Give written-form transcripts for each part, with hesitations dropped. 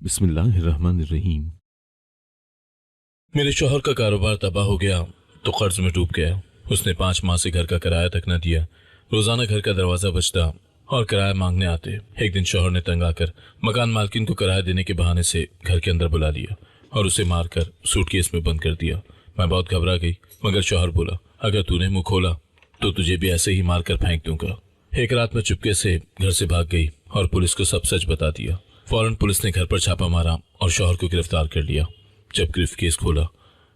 बिस्मिल्लाहिर्रहमानिर्रहीम। मेरे शौहर का कारोबार तबाह हो गया तो कर्ज में डूब गया। उसने 5 माह से घर का किराया तक न दिया। रोजाना घर का दरवाजा बजता और किराया मांगने आते। एक दिन शौहर ने तंग आकर मकान मालकिन को किराया देने के बहाने से घर के अंदर बुला लिया और उसे मारकर सूटकेस में बंद कर दिया। मैं बहुत घबरा गई, मगर शौहर बोला, अगर तूने मुंह खोला तो तुझे भी ऐसे ही मारकर फेंक दूंगा। एक रात में चुपके से घर से भाग गई और पुलिस को सब सच बता दिया। फौरन पुलिस ने घर पर छापा मारा और शौहर को गिरफ्तार कर लिया। जब गिरफ्त केस खोला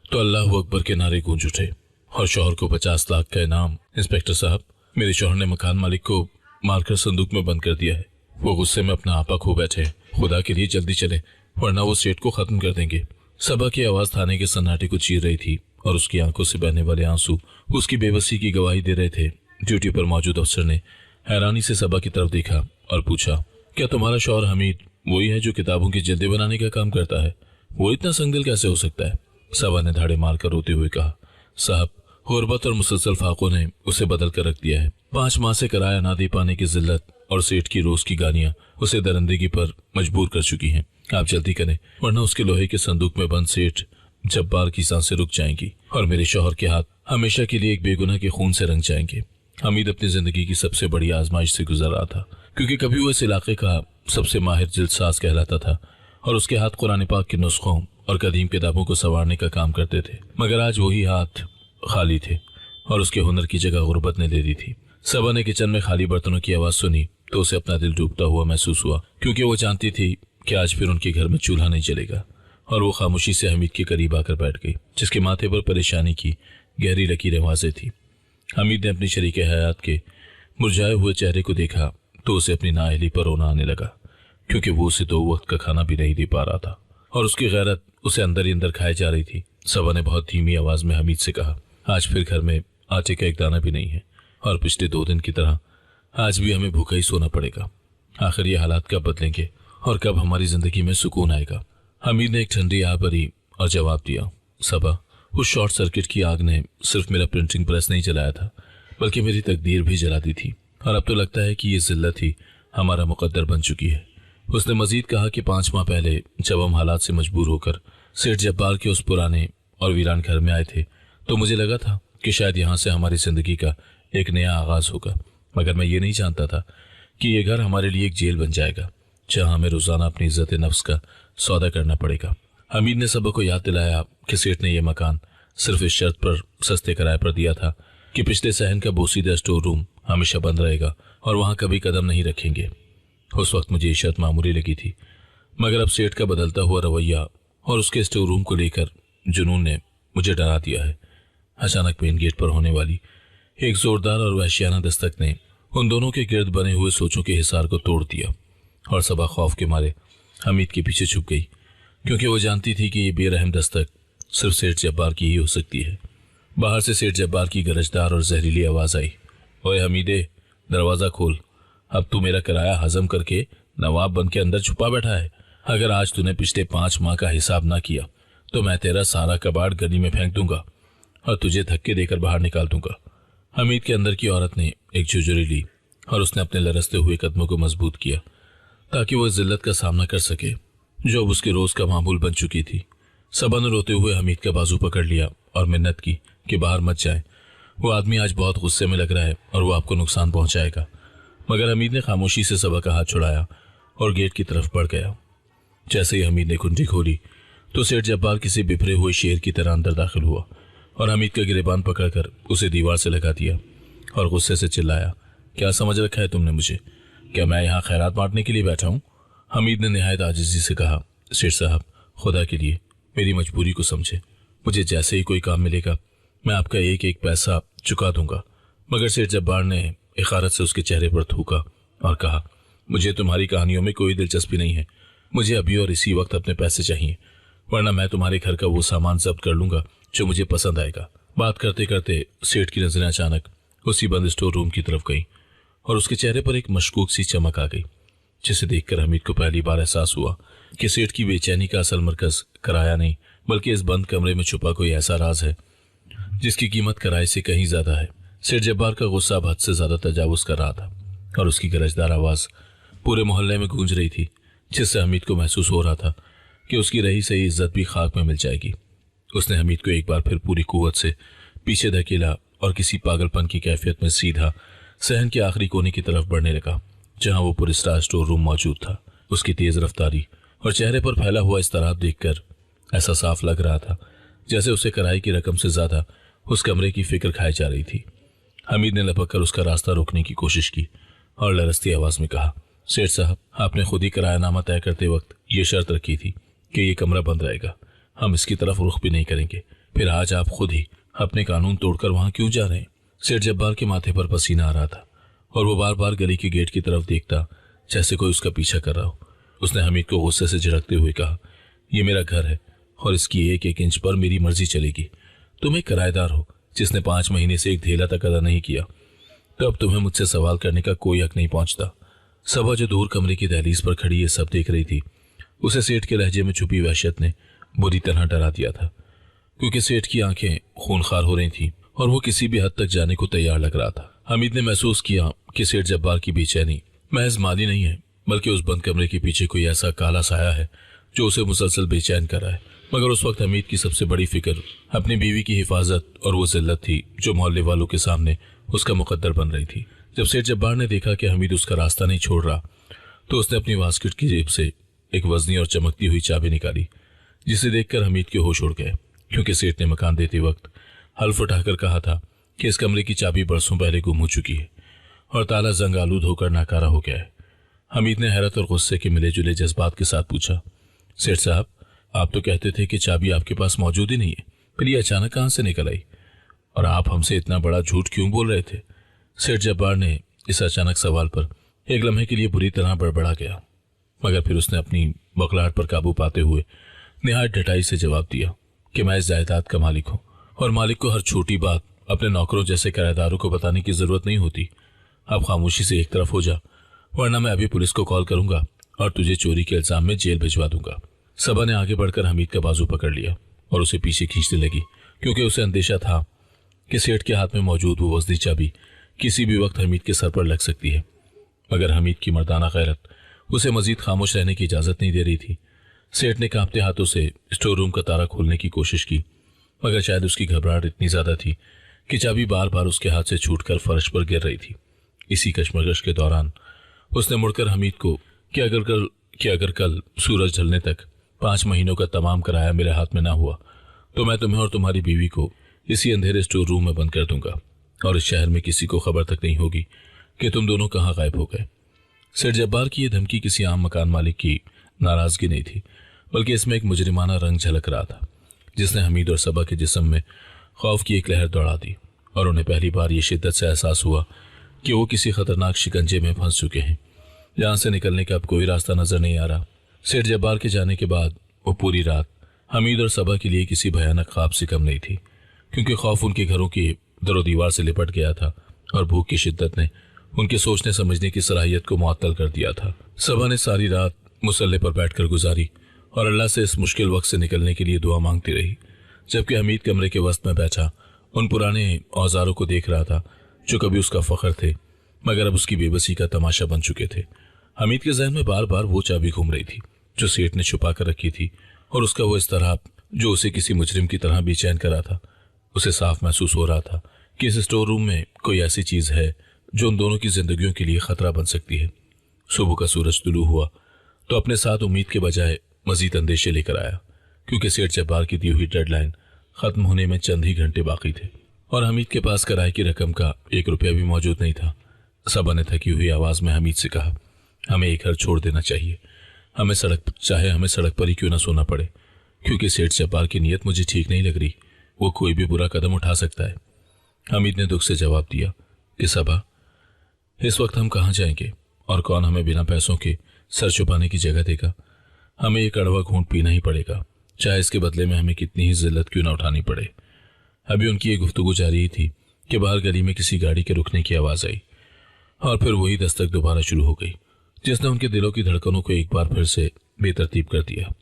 तो अल्लाह अकबर के नारे गूंज उठे और शौहर को 50 लाख का इनाम। इंस्पेक्टर साहब, मेरे शौहर ने मकान मालिक को मारकर संदूक में बंद कर दिया है। वो गुस्से में अपना आपा खो बैठे। खुदा के लिए जल्दी चले, वरना वो सेठ को खत्म कर देंगे। सबा की आवाज थाने के सन्नाटे को चीर रही थी और उसकी आंखों से बहने वाले आंसू उसकी बेबसी की गवाही दे रहे थे। ड्यूटी पर मौजूद अफसर ने हैरानी से सबा की तरफ देखा और पूछा, क्या तुम्हारा शौहर हमीद वही है जो किताबों की जल्दी बनाने का काम करता है? वो इतना संगदिल कैसे हो सकता है? सबा ने धाड़े मारकर रोते हुए कहा, साहब, गुर्बत और मुसलसल फाकों ने उसे बदल कर रख दिया है। 5 माह से किराया ना दे पाने की जिल्लत और सेठ की रोज की गालियां उसे दरिंदगी पर मजबूर कर चुकी हैं। आप जल्दी करें, वरना उसके लोहे के संदूक में बंद सेठ जब्बार की सांसें रुक जाएंगी और मेरे शौहर के हाथ हमेशा के लिए एक बेगुनाह के खून से रंग जाएंगे। हमीद अपनी जिंदगी की सबसे बड़ी आजमाइश से गुजर रहा था, क्योंकि कभी वो इस इलाके का सबसे माहिर जिल्दसाज कहलाता था और उसके हाथ कुरान पाक के नुस्खों और कदीम किताबों को संवारने का काम करते थे। मगर आज वही हाथ खाली थे और उसके हुनर की जगह गुर्बत ने ले ली थी। सबा ने किचन में खाली बर्तनों की आवाज सुनी तो उसे अपना दिल डूबता हुआ महसूस हुआ, क्योंकि वो जानती थी कि आज फिर उनके घर में चूल्हा नहीं चलेगा। और वो खामोशी से हमीद के करीब आकर बैठ गई, जिसके माथे पर परेशानी की गहरी लकीरें वाज़ेह थी। हमीद ने अपनी शरीके हयात के मुरझाए हुए चेहरे को देखा तो उसे अपनी नाअहली पर रोना आने लगा, क्योंकि वो उसे 2 वक्त का खाना भी नहीं दे पा रहा था और उसकी गैरत उसे अंदर ही अंदर खाई जा रही थी। सबा ने बहुत धीमी आवाज में हमीद से कहा, आज फिर घर में आटे का एक दाना भी नहीं है और पिछले 2 दिन की तरह आज भी हमें भूखा ही सोना पड़ेगा। आखिर ये हालात कब बदलेंगे और कब हमारी जिंदगी में सुकून आएगा? हमीद ने एक ठंडी आह भरी और जवाब दिया, सबा, उस शॉर्ट सर्किट की आग ने सिर्फ मेरा प्रिंटिंग प्रेस नहीं जलाया था, बल्कि मेरी तकदीर भी जला दी थी। और अब तो लगता है कि ये जिल्लत ही हमारा मुकद्दर बन चुकी है। उसने मजीद कहा कि 5 माह पहले जब हम हालात से मजबूर होकर सेठ जब्बार के उस पुराने और वीरान घर में आए थे तो मुझे लगा था कि शायद यहाँ से हमारी जिंदगी का एक नया आगाज होगा, मगर मैं ये नहीं जानता था कि ये घर हमारे लिए एक जेल बन जाएगा, जहाँ हमें रोजाना अपनी इज्जत नफ्स का सौदा करना पड़ेगा। हमीद ने सबको याद दिलाया कि सेठ ने यह मकान सिर्फ इस शर्त पर सस्ते किराए पर दिया था कि पिछले सहन का बोसीदा स्टोर रूम हमेशा बंद रहेगा और वहां कभी कदम नहीं रखेंगे। उस वक्त मुझे ये शर्त मामूली लगी थी, मगर अब सेठ का बदलता हुआ रवैया और उसके स्टोर रूम को लेकर जुनून ने मुझे डरा दिया है। अचानक मेन गेट पर होने वाली एक जोरदार और वहशियाना दस्तक ने उन दोनों के गिर्द बने हुए सोचों के हिसार को तोड़ दिया और सबा खौफ के मारे हमीद के पीछे छुप गई, क्योंकि वो जानती थी कि ये बेरहम दस्तक सिर्फ सेठ जब्बार की ही हो सकती है। बाहर से सेठ जब्बार की गरजदार और जहरीली आवाज आई, ओए हमीदे, दरवाजा खोल। अब तू मेरा किराया हजम करके नवाब बन के अंदर छुपा बैठा है। अगर आज तूने पिछले 5 माह का हिसाब ना किया तो मैं तेरा सारा कबाड़ गली में फेंक दूंगा और तुझे धक्के देकर बाहर निकाल दूंगा। हमीद के अंदर की औरत ने एक झुर्री ली और उसने अपने लरसते हुए कदमों को मजबूत किया ताकि वो जिल्लत का सामना कर सके जो अब उसके रोज का मामूल बन चुकी थी। सबा ने रोते हुए हमीद का बाजू पकड़ लिया और मिन्नत की कि बाहर मत जाए। वो आदमी आज बहुत गुस्से में लग रहा है और वो आपको नुकसान पहुंचाएगा। मगर हमीद ने खामोशी से सबा का हाथ छुड़ाया और गेट की तरफ बढ़ गया। जैसे ही हमीद ने कुंडी खोली तो सेठ जब्बार किसी बिफरे हुए शेर की तरह अंदर दाखिल हुआ और हमीद का गिरेबान पकड़कर उसे दीवार से लगा दिया और गुस्से से चिल्लाया, क्या समझ रखा है तुमने मुझे? क्या मैं यहाँ खैरात बांटने के लिए बैठा हूँ? हमीद ने निहायत आजिज़ी से कहा, सेठ साहब, खुदा के लिए मेरी मजबूरी को समझे। मुझे जैसे ही कोई काम मिलेगा मैं आपका एक एक पैसा चुका दूंगा। मगर सेठ जब्बार ने इखारत से उसके चेहरे पर थूका और कहा, मुझे तुम्हारी कहानियों में कोई दिलचस्पी नहीं है। मुझे अभी और इसी वक्त अपने पैसे चाहिए, वरना मैं तुम्हारे घर का वो सामान जब्त कर लूंगा जो मुझे पसंद आएगा। बात करते करते सेठ की नजरें अचानक उसी बंद स्टोर रूम की तरफ गई और उसके चेहरे पर एक मशकूक सी चमक आ गई, जिसे देखकर हमीद को पहली बार एहसास हुआ कि सेठ की बेचैनी का असल मरकज किराया नहीं, बल्कि इस बंद कमरे में छुपा कोई ऐसा राज है जिसकी कीमत किराए से कहीं ज्यादा है। सेठ जब्बार का गुस्सा हद से ज्यादा तजावुज कर रहा था और उसकी गरजदार आवाज पूरे मोहल्ले में गूंज रही थी। जिससे हमीद को महसूस हो रहा था कि उसकी रही सही इज्जत भी खाक में मिल जाएगी। उसने हमीद को एक बार फिर पूरी कुव्वत से पीछे धकेला और किसी पागलपन की कैफियत में सीधा सहन के आखिरी कोने की तरफ बढ़ने लगा, जहां वो पुलिस स्टोर रूम मौजूद था। उसकी तेज रफ्तारी और चेहरे पर फैला हुआ इस्तराब देखकर ऐसा साफ लग रहा था जैसे उसे किराए की रकम से ज्यादा उस कमरे की फिक्र खाई जा रही थी। हमीद ने लपक कर उसका रास्ता रोकने की कोशिश की और लरसती आवाज में कहा, सेठ साहब, आपने खुद ही किरायानामा तय करते वक्त ये शर्त रखी थी कि ये कमरा बंद रहेगा, हम इसकी तरफ रुख भी नहीं करेंगे, फिर आज आप खुद ही अपने कानून तोड़कर वहां क्यों जा रहे हैं? सेठ जब्बार के माथे पर पसीना आ रहा था और वो बार बार गली के गेट की तरफ देखता जैसे कोई उसका पीछा कर रहा हो। उसने हमीद को गुस्से से झिड़कते हुए कहा, यह मेरा घर है और इसकी एक एक इंच पर मेरी मर्जी चलेगी। तुम एक किराएदार हो जिसने 5 महीने से एक धेला तक अदा नहीं किया, तो अब तुम्हें मुझसे सवाल करने का कोई हक नहीं पहुंचता। सबा जो दूर कमरे की दहलीज पर खड़ी ये सब देख रही थी, उसे सेठ के लहजे में छुपी वहशत ने बुरी तरह डरा दिया था, क्योंकि सेठ की आंखें खूनखार हो रही थीं और वो किसी भी हद तक जाने को तैयार लग रहा था। हमीद ने महसूस किया कि सेठ जब्बार की बेचैनी महज माली नहीं है, बल्कि उस बंद कमरे के पीछे कोई ऐसा काला साया है जो उसे मुसलसल बेचैन कर रहा है। मगर उस वक्त हमीद की सबसे बड़ी फिक्र अपनी बीवी की हिफाजत और वो जिल्लत थी जो मोहल्ले वालों के सामने उसका मुकद्दर बन रही थी। जब सेठ जब्बार ने देखा कि हमीद उसका रास्ता नहीं छोड़ रहा, तो उसने अपनी वास्किट की जेब से एक वजनी और चमकती हुई चाबी निकाली, जिसे देखकर हमीद के होश उड़ गए, क्योंकि सेठ ने मकान देते वक्त हल्फ उठाकर कहा था कि इस कमरे की चाबी बरसों पहले गुम हो चुकी है और ताला जंग आलूद होकर नाकारा हो गया है। हमीद ने हैरत और गुस्से के मिले जुले जज्बात के साथ पूछा, सेठ साहब, आप तो कहते थे कि चाबी आपके पास मौजूद ही नहीं है, फिर ये अचानक कहां से निकल आई और आप हमसे इतना बड़ा झूठ क्यों बोल रहे थे? सेठ जब्बार ने इस अचानक सवाल पर एक लम्हे के लिए बुरी तरह बड़बड़ा गया, मगर फिर उसने अपनी बखलाहट पर काबू पाते हुए निहायत ढटाई से जवाब दिया कि मैं इस जायदाद का मालिक हूं और मालिक को हर छोटी बात अपने नौकरों जैसे किराएदारों को बताने की जरूरत नहीं होती। अब खामोशी से एक तरफ हो जा, वरना मैं अभी पुलिस को कॉल करूंगा और तुझे चोरी के इल्जाम में जेल भिजवा दूंगा। सबा ने आगे बढ़कर हमीद का बाजू पकड़ लिया और उसे पीछे खींचने लगी, क्योंकि उसे अंदेशा था कि सेठ के हाथ में मौजूद वो वजनी चाबी किसी भी वक्त हमीद के सर पर लग सकती है। मगर हमीद की मर्दाना गैरत उसे मजीद खामोश रहने की इजाजत नहीं दे रही थी। सेठ ने कांपते हाथों से स्टोर रूम का ताला खोलने की कोशिश की, मगर शायद उसकी घबराहट इतनी ज्यादा थी कि चाबी बार बार उसके हाथ से छूटकर फर्श पर गिर रही थी। इसी कश्मकश के दौरान उसने मुड़कर हमीद को कि अगर कल सूरज ढलने तक 5 महीनों का तमाम किराया मेरे हाथ में ना हुआ, तो मैं तुम्हें और तुम्हारी बीवी को इसी अंधेरे स्टोर रूम में बंद कर दूंगा और इस शहर में किसी को खबर तक नहीं होगी कि तुम दोनों कहाँ गायब हो गए। सेठ जब्बार की यह धमकी किसी आम मकान मालिक की नाराजगी नहीं थी, बल्कि इसमें एक मुजरिमाना रंग झलक रहा था, जिसने हमीद और सबा के जिस्म में खौफ की एक लहर दौड़ा दी और उन्हें पहली बार ये शिद्दत से एहसास हुआ कि वो किसी खतरनाक शिकंजे में फंस चुके हैं, जहां से निकलने का अब कोई रास्ता नजर नहीं आ रहा। सेठ जब्बार के जाने के बाद वो पूरी रात हमीद और सबा के लिए किसी भयानक ख्वाब से कम नहीं थी, क्योंकि खौफ उनके घरों की दरो दीवार से लिपट गया था और भूख की शिद्दत ने उनके सोचने समझने की सलाहियत को मुअत्तल कर दिया था। सबा ने सारी रात मुसल्ले पर बैठकर गुजारी और अल्लाह से इस मुश्किल वक्त से निकलने के लिए दुआ मांगती रही, जबकि हमीद कमरे के वस्त में बैठा उन पुराने औजारों को देख रहा था जो कभी उसका फख्र थे, मगर अब उसकी बेबसी का तमाशा बन चुके थे। हमीद के जहन में बार बार वो चाबी घूम रही थी जो सेठ ने छुपा कर रखी थी, और उसका वो इस्तराब जो उसे किसी मुजरिम की तरह बेचैन करा था। उसे साफ महसूस हो रहा था कि इस स्टोर रूम में कोई ऐसी चीज है जो उन दोनों की जिंदगियों के लिए खतरा बन सकती है। सुबह का सूरज तुलू हुआ तो अपने साथ उम्मीद के बजाय मजीद अंदेशे लेकर आया, क्योंकि सेठ जब्बार की दी हुई डेडलाइन खत्म होने में चंद ही घंटे बाकी थे और हमीद के पास किराए की रकम का 1 रुपया भी मौजूद नहीं था। सबा ने थकी हुई आवाज में हमीद से कहा, हमें एक घर छोड़ देना चाहिए, हमें सड़क पर ही क्यों ना सोना पड़े, क्योंकि सेठ जब्बार की नीयत मुझे ठीक नहीं लग रही, वो कोई भी बुरा कदम उठा सकता है। हमीद ने दुख से जवाब दिया कि सबा, इस वक्त हम कहाँ जाएंगे और कौन हमें बिना पैसों के सर छुपाने की जगह देगा? हमें एक कड़वा घूंट पीना ही पड़ेगा, चाहे इसके बदले में हमें कितनी ही जिल्लत क्यों ना उठानी पड़े। अभी उनकी ये गुफ्तगू जारी ही थी कि बाहर गली में किसी गाड़ी के रुकने की आवाज आई और फिर वही दस्तक दोबारा शुरू हो गई, जिसने उनके दिलों की धड़कनों को एक बार फिर से बेतरतीब कर दिया।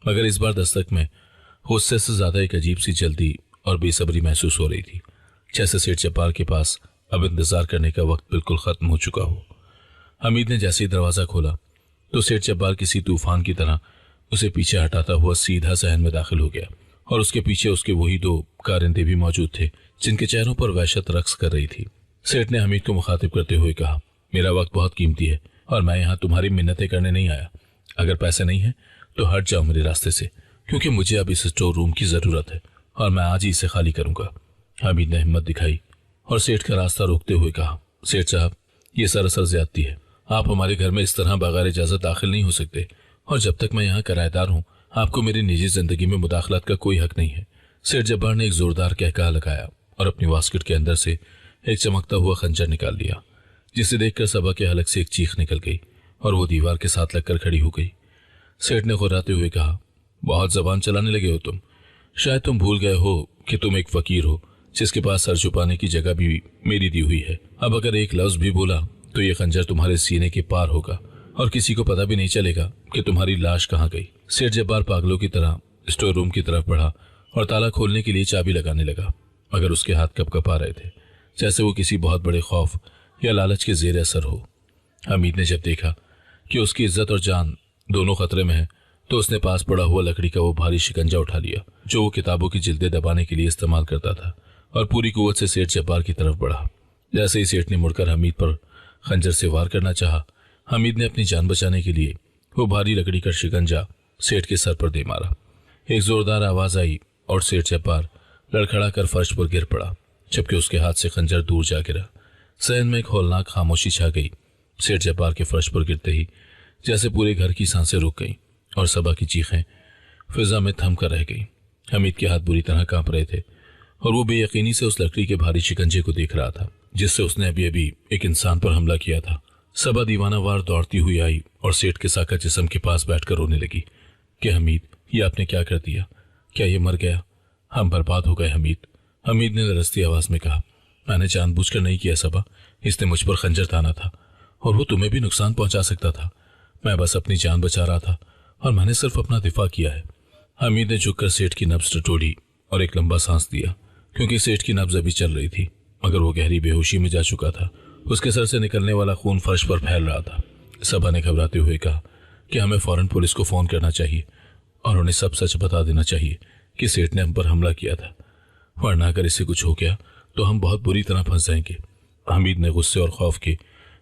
मगर इस बार दस्तक में गुस्से से ज्यादा एक अजीब सी जल्दी और बेसब्री महसूस हो रही थी, जैसे सेठ जब्बार के पास अब इंतजार करने का वक्त बिल्कुल खत्म हो चुका हो। हमीद ने जैसे ही दरवाजा खोला तो सेठ जब्बार किसी तूफान की तरह उसे पीछे हटाता हुआ सीधा सहन में दाखिल हो गया और उसके पीछे उसके वही दो कारिंदे भी मौजूद थे जिनके चेहरों पर वहशत रक्स कर रही थी। सेठ ने हमीद को मुखातिब करते हुए कहा, मेरा वक्त बहुत कीमती है और मैं यहाँ तुम्हारी मिन्नतें करने नहीं आया। अगर पैसे नहीं है तो हट जाओ मेरे रास्ते से, क्योंकि मुझे अब इस स्टोर रूम की जरूरत है और मैं आज ही इसे खाली करूंगा। हमीद ने हिम्मत दिखाई और सेठ का रास्ता रोकते हुए कहा, सेठ साहब, ये सरासर ज्यादती है। आप हमारे घर में इस तरह बगैर इजाजत दाखिल नहीं हो सकते और जब तक मैं यहाँ किराएदार हूँ आपको मेरी निजी जिंदगी में मुदाखलत का कोई हक नहीं है। सेठ जब्बार ने एक जोरदार कहका लगाया और अपनी वास्केट के अंदर से एक चमकता हुआ खंजर निकाल लिया, जिसे देखकर सबा के हलक से एक चीख निकल गई और वो दीवार के साथ लगकर खड़ी हो गई। सेठ ने खुर्राते हुए कहा, बहुत जबान चलाने लगे हो तुम। शायद तुम भूल गए हो कि तुम एक फकीर हो जिसके पास सर छुपाने की जगह भी मेरी दी हुई है। अब अगर एक लफ्ज भी बोला तो ये खंजर तुम्हारे सीने के पार होगा और किसी को पता भी नहीं चलेगा कि तुम्हारी लाश कहाँ गई। सेठ जब्बार पागलों की तरह स्टोर रूम की तरफ बढ़ा और ताला खोलने के लिए चाबी लगाने लगा, मगर उसके हाथ कप आ रहे थे जैसे वो किसी बहुत बड़े खौफ या लालच के जेर असर हो। हमीद ने जब देखा कि उसकी इज्जत और जान दोनों खतरे में है तो उसने पास पड़ा हुआ लकड़ी का वो भारी शिकंजा उठा लिया जो वो किताबों की जिल्दें दबाने के लिए इस्तेमाल करता था और पूरी कुव्वत से सेठ जब्बार की तरफ बढ़ा। जैसे ही सेठ ने मुड़कर हमीद पर खंजर से वार करना चाहा, हमीद ने अपनी जान बचाने के लिए वो भारी लकड़ी का शिकंजा सेठ के सर पर दे मारा। एक जोरदार आवाज आई और सेठ जब्बार लड़खड़ा कर फर्श पर गिर पड़ा, जबकि उसके हाथ से खंजर दूर जा गिरा। सहन में एक हौलनाक खामोशी छा गई। सेठ जब्बार के फर्श पर गिरते ही जैसे पूरे घर की सांसें रुक गईं और सबा की चीखें फिजा में थम कर रह गईं। हमीद के हाथ बुरी तरह कांप रहे थे और वो बेयकीनी से उस लकड़ी के भारी शिकंजे को देख रहा था जिससे उसने अभी अभी एक इंसान पर हमला किया था। सबा दीवानावार दौड़ती हुई आई और सेठ के साका जिस्म के पास बैठकर रोने लगी कि हमीद, ये आपने क्या कर दिया? क्या ये मर गया? हम बर्बाद हो गए हमीद। हमीद ने लरसती आवाज में कहा, मैंने जानबूझकर नहीं किया सबा, इसने मुझ पर खंजर ताना था और वो तुम्हें भी नुकसान पहुंचा सकता था। मैं बस अपनी जान बचा रहा था और मैंने सिर्फ अपना दिफा किया है। हमीद ने झुककर सेठ की नब्ज टटोली और एक लंबा सांस दिया, क्योंकि सेठ की नब्ज अभी चल रही थी मगर वो गहरी बेहोशी में जा चुका था। उसके सर से निकलने वाला खून फर्श पर फैल रहा था। सबा ने घबराते हुए कहा कि हमें फौरन पुलिस को फोन करना चाहिए और उन्हें सब सच बता देना चाहिए कि सेठ ने हम पर हमला किया था, वरना अगर इससे कुछ हो गया तो हम बहुत बुरी तरह फंस जाएंगे। हमीद ने गुस्से और खौफ के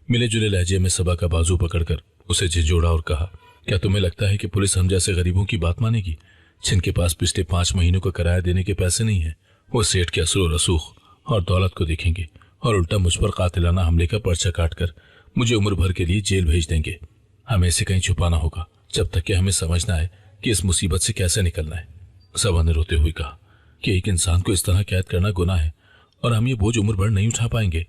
मिले जुले लहजे में सबा का बाजू पकड़कर उसे झिझोड़ा और कहा, क्या तुम्हें लगता है कि पुलिस हम जैसे गरीबों की बात मानेगी जिनके पास पिछले 5 महीनों का किराया देने के पैसे नहीं है? वो सेठ के असर रसूख और दौलत को देखेंगे और उल्टा मुझ पर कातिलाना हमले का पर्चा काटकर मुझे उम्र भर के लिए जेल भेज देंगे। हमें इसे कहीं छुपाना होगा जब तक कि हमें समझना है कि इस मुसीबत से कैसे निकलना है। सबा ने रोते हुए कहा कि एक इंसान को इस तरह कैद करना गुनाह है और हम ये बोझ उम्र भर नहीं उठा पाएंगे।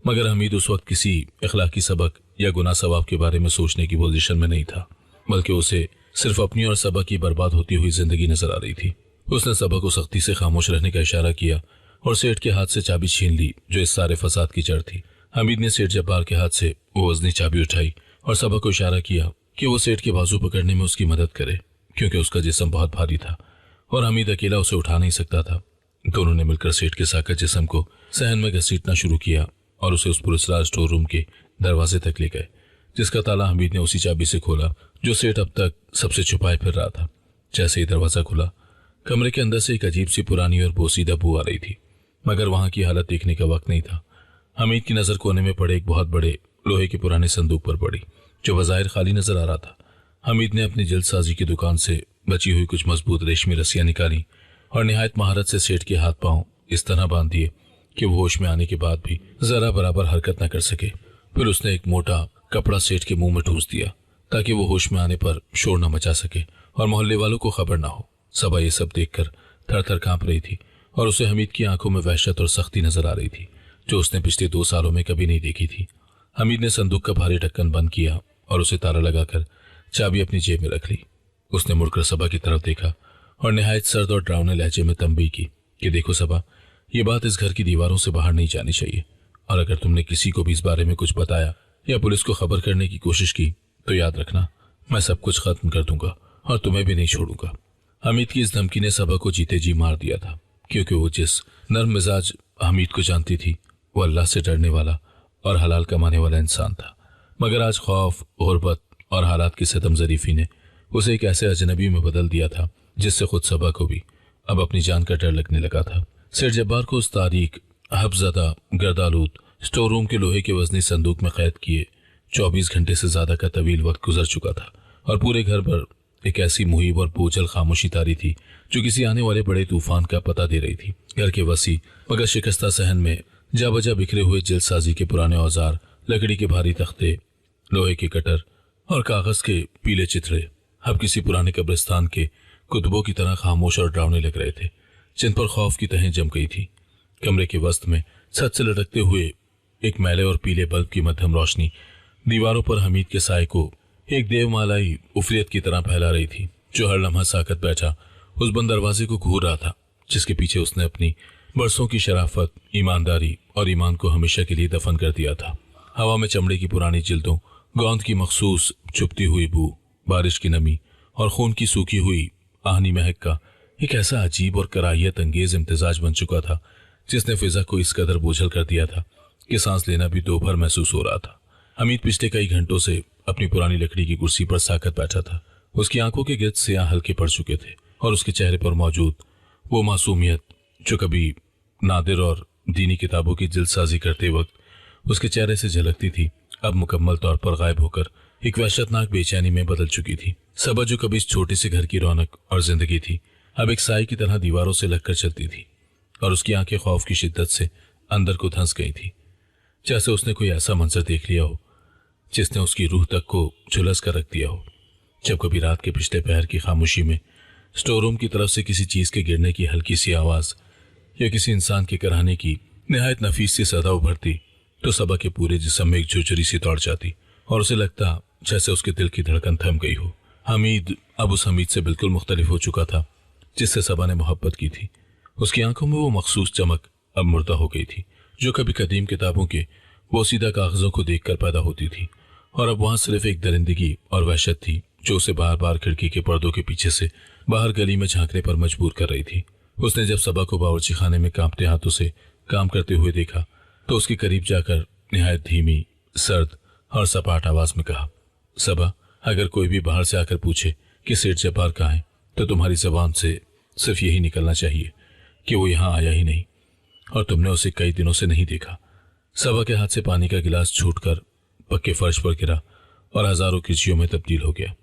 मगर हमीद उस वक्त किसी इखलाकी सबक या गुनाह सवाब के बारे में सोचने की पोजीशन में नहीं था, बल्कि उसे सिर्फ अपनी और सबा की बर्बाद होती हुई जिंदगी नजर आ रही थी। उसने सबा को सख्ती से खामोश रहने का इशारा किया और सेठ के हाथ से चाबी छीन ली जो इस सारे फसाद की जड़ थी। हमीद ने सेठ जब्बार के हाथ से वो वजनी चाबी उठाई और सबा को इशारा किया कि वो सेठ के बाजू पकड़ने में उसकी मदद करे, क्योंकि उसका जिस्म बहुत भारी था और हमीद अकेला उसे उठा नहीं सकता था। दोनों ने मिलकर सेठ के साका जिस्म को सहन में घसीटना शुरू किया और उसे उस पुरस्कार स्टोर रूम के दरवाजे तक ले गए, जिसका ताला हमीद ने उसी चाबी से खोला जो सेठ अब तक सबसे छुपाए फिर रहा था। जैसे ही दरवाजा खुला, कमरे के अंदर से एक अजीब सी पुरानी और बोसीदा बू आ रही थी, मगर वहां की हालत देखने का वक्त नहीं था। हमीद की नजर कोने में पड़े एक बहुत बड़े लोहे के पुराने संदूक पर पड़ी जो बज़ाहिर खाली नजर आ रहा था। हमीद ने अपनी जल्दसाजी की दुकान से बची हुई कुछ मजबूत रेशमी रस्सियां निकाली और निहायत महारत से सेठ के हाथ पांव इस तरह बांध दिए कि वो होश में आने के बाद भी जरा बराबर हरकत न कर सके। फिर उसने एक मोटा कपड़ा सेठ के मुंह में ठूंस दिया ताकि वो होश में आने पर शोर न मचा सके और मोहल्ले वालों को खबर ना हो। सबा ये सब देखकर थर थर कांप रही थी और उसे हमीद की आंखों में वहशत और सख्ती नजर आ रही थी जो उसने पिछले 2 सालों में कभी नहीं देखी थी। हमीद ने संदूक का भारी ढक्कन बंद किया और उसे ताला लगाकर चाबी अपनी जेब में रख ली। उसने मुड़कर सबा की तरफ देखा और निहायत सर्द और डरावने लहजे में तंबीह की कि देखो सबा, ये बात इस घर की दीवारों से बाहर नहीं जानी चाहिए और अगर तुमने किसी को भी इस बारे में कुछ बताया या पुलिस को खबर करने की कोशिश की तो याद रखना, मैं सब कुछ खत्म कर दूंगा और तुम्हें भी नहीं छोड़ूंगा। हमीद की इस धमकी ने सबा को जीते जी मार दिया था, क्योंकि वो जिस नर्म मिजाज हमीद को जानती थी वो अल्लाह से डरने वाला और हलाल कमाने वाला इंसान था। मगर आज खौफ, गुर्बत और हालात की सितम ज़रीफी ने उसे एक ऐसे अजनबी में बदल दिया था जिससे खुद सबा को भी अब अपनी जान का डर लगने लगा था। सेठ जब्बार को उस तारीख हफ्ज़दा गर्दालूद स्टोर रूम के लोहे के वजनी संदूक में कैद किए 24 घंटे से ज्यादा का तवील वक्त गुजर चुका था और पूरे घर पर एक ऐसी मुहिब और बोझल खामोशी तारी थी जो किसी आने वाले बड़े तूफान का पता दे रही थी। घर के वसी मगर शिकस्ता सहन में जा बजा बिखरे हुए जल्दसाजी के पुराने औजार, लकड़ी के भारी तख्ते, लोहे के कटर और कागज के पीले चित्रे अब किसी पुराने कब्रिस्तान के कुतुबों की तरह खामोश और डरावने लग रहे थे, जिन पर खौफ की तहें जम गई थी। कमरे के वस्त में छत से लटकते हुए एक मैले और पीले बल्ब की मध्यम रोशनी दीवारों पर हमीद के साय को एक देवमालाई उफरियत की तरह फैला रही थी, जो हर लम्हा साकत बैठा उस बंद दरवाजे को घूर रहा था जिसके पीछे उसने अपनी बरसों की शराफत, ईमानदारी और ईमान को हमेशा के लिए दफन कर दिया था। हवा में चमड़े की पुरानी जिल्दों, गोंद की मखसूस चुपती हुई बू, बारिश की नमी और खून की सूखी हुई आहनी महक का एक ऐसा अजीब और कराहियत अंगेज इम्तिजाज बन चुका था जिसने फिजा को इस कदर बोझल कर दिया था कि सांस लेना भी दोपहर महसूस हो रहा था। हमीद पिछले कई घंटों से अपनी पुरानी लकड़ी की कुर्सी पर साकत बैठा था। उसकी आंखों के गिर्द सियाह हल्के पड़ चुके थे और उसके चेहरे पर मौजूद वो मासूमियत जो कभी नादिर और दीनी किताबों की जल्दसाजी करते वक्त उसके चेहरे से झलकती थी, अब मुकम्मल तौर पर गायब होकर एक वहशतनाक बेचैनी में बदल चुकी थी। सबा जो कभी इस छोटे से घर की रौनक और जिंदगी थी, अब एक साई की तरह दीवारों से लगकर चलती थी और उसकी आंखें खौफ की शिद्दत से अंदर को धंस गई थी, जैसे उसने कोई ऐसा मंजर देख लिया हो जिसने उसकी रूह तक को झुलस कर रख दिया हो। जब कभी रात के पिछले पहर की खामोशी में स्टोर रूम की तरफ से किसी चीज के गिरने की हल्की सी आवाज या किसी इंसान के कराहने की निहायत नफीस सी सदा उभरती तो सबा के पूरे जिस्म में एक झुरझुरी सी दौड़ जाती और उसे लगता जैसे उसके दिल की धड़कन थम गई हो। हमीद अब उस हमीद से बिल्कुल मुख्तलिफ हो चुका था जिससे सबा ने मोहब्बत की थी। उसकी आंखों में वो मखसूस चमक अब मुर्दा हो गई थी जो कभी कदीम किताबों के वो सीधा कागजों को देखकर पैदा होती थी, और अब वहां सिर्फ एक दरिंदगी और वहशत थी जो उसे बार बार खिड़की के पर्दों के पीछे से बाहर गली में झांकने पर मजबूर कर रही थी। उसने जब सबा को बावर्ची खाने में कांपते हाथों से काम करते हुए देखा तो उसके करीब जाकर निहायत धीमी, सर्द और सपाट आवाज में कहा, सबा, अगर कोई भी बाहर से आकर पूछे कि सेठ जब्बार कहाँ है तो तुम्हारी जबान से सिर्फ यही निकलना चाहिए कि वो यहाँ आया ही नहीं और तुमने उसे कई दिनों से नहीं देखा। सबा के हाथ से पानी का गिलास छूटकर पक्के फर्श पर गिरा और हजारों किर्चियों में तब्दील हो गया।